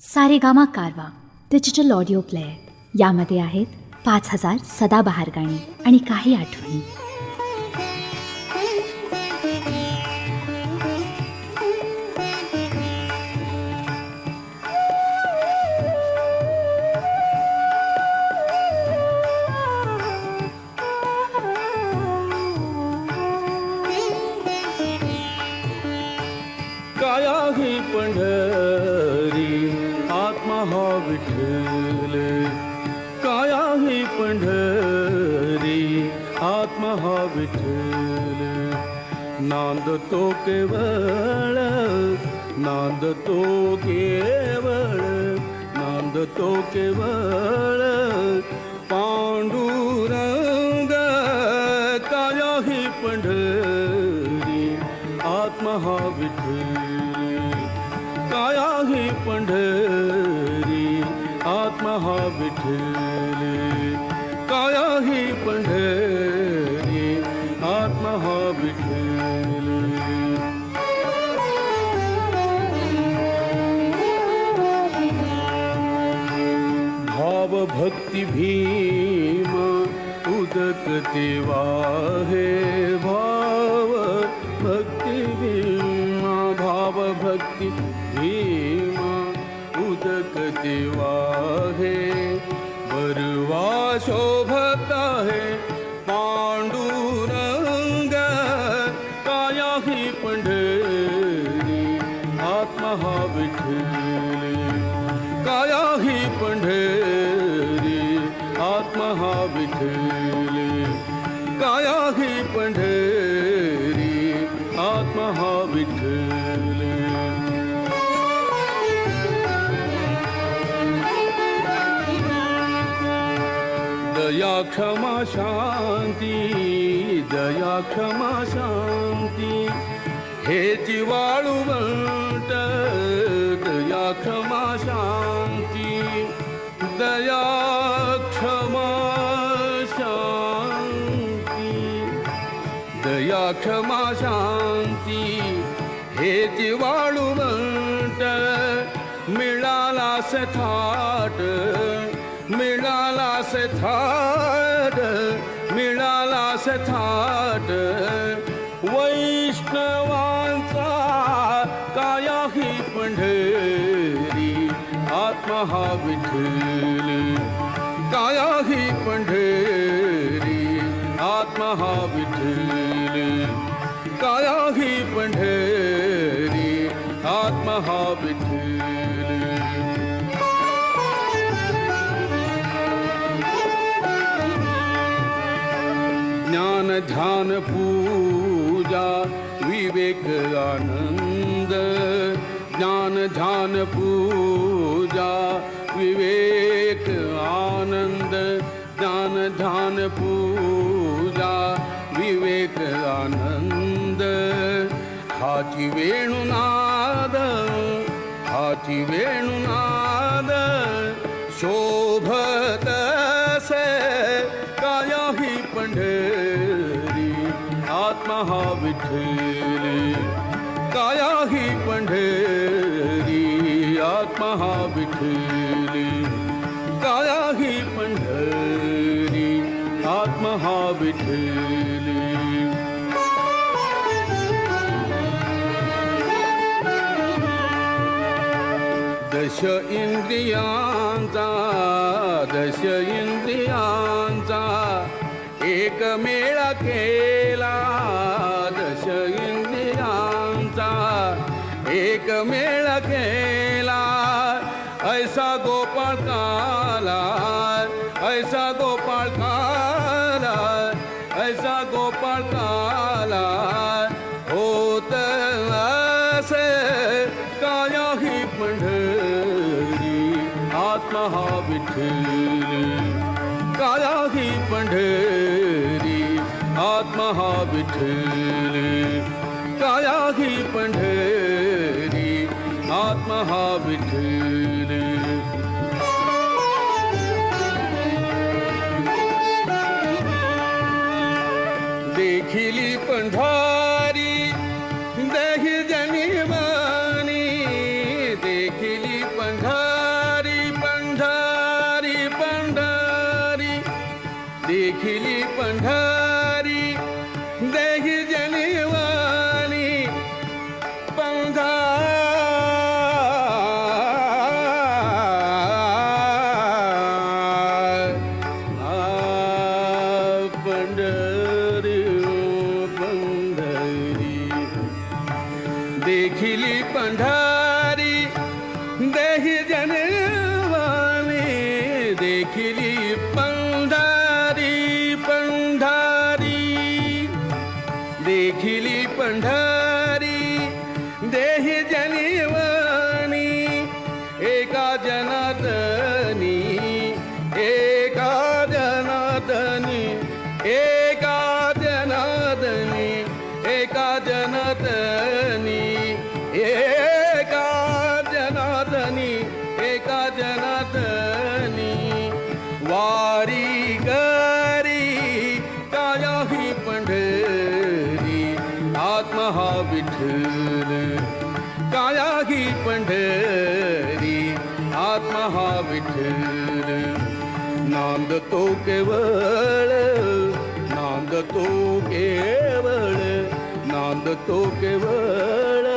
सारेगामा कारवा digital audio player यामध्ये आहेत 5000 सदाबहार गाणी आणि काही आठवणी. काय आहे पंढरी आत्मा हा विठ्ठल, काय आहे पंढरी आत्मा हा विठ्ठल. नांदतो केवळ, नांदतो केवळ, नांदतो केवळ पांडुरंग. काय आहे पंढरी आत्मा हा विठ्ठल, काय आहे पंढरी आत्मा हा विठ्ठल, काय आहे पंढरी आत्मा हा विठ्ठल. भाव भक्ती भीम उदकते वाहे, भाव भक्ती भीमा, भाव भक्ती भीमा उदकते वाहे. बरवा शोभत आहे पांडुरंग, काय आहे पंढरी आत्मा हा विठ्ठल, काय आहे पंढरी आत्मा हा विठ्ठल, काय आहे पंढरी आत्मा हा विठ्ठल. दया क्षमा शांती, दया क्षमा शांती हे जिवाळूवंत. दया क्षमा शांती, दया क्षमा शांती, दया क्षमा शांती हे जिवाळूवंत. मिळाला थाट, मिळाला थाट, मिळाला थाट वैष्णवांचा. काय आहे पंढरी आत्मा हा विठ्ठल, काय आहे पंढरी आत्मा हा विठ्ठल, काय आहे पंढरी आत्मा हा विठ्ठल. ज्ञान ध्यान पूजा विवेक आनंद, ज्ञान ध्यान पूजा विवेक आनंद, ज्ञान ध्यान पूजा विवेक आनंद. हाची वेणुनाद, हाची वेणुनाद शोभत से. काय आहे पंढरी आत्मा हा विठ्ठल, काय आहे पंढरी आत्मा हा विठ्ठल, काय आहे पंढरी आत्मा हा विठ्ठल. दश इंद्रियांचा, दश इंद्रियांचा एक मेळा केला. दश इंद्रियांचा एक मेळा केला. ऐसा गोपाळ काला, ऐसा गोपाळ काला, ऐसा गोपाळ काला होत असे. काय आहे पंढरी आत्मा हा विठ्ठल, काय आहे पंढरी आत्मा हा विठ्ठल, काय आहे पंढरी आत्मा हा विठ्ठल. देखिली पंढरी देही जनी देखिली पंढरी देखिली पंढरी देही जनिवानी पंढरी पंढरी देखिली पंढरी देही जनिवानी देखिली पंढरी पंढरी देखिली पंढरी देही जनिवानी एका जनार्दनी एका जनार्दनी एका जनार्दनी एका जनार्दनी एका जनार्दनी एका जनार्दनी वारी करी काया ही पंढरी आत्मा हा विठ्ठल काया ही पंढरी आत्मा हा विठ्ठल नांदतो केवळ नांदतो केवळ नांदतो केवळ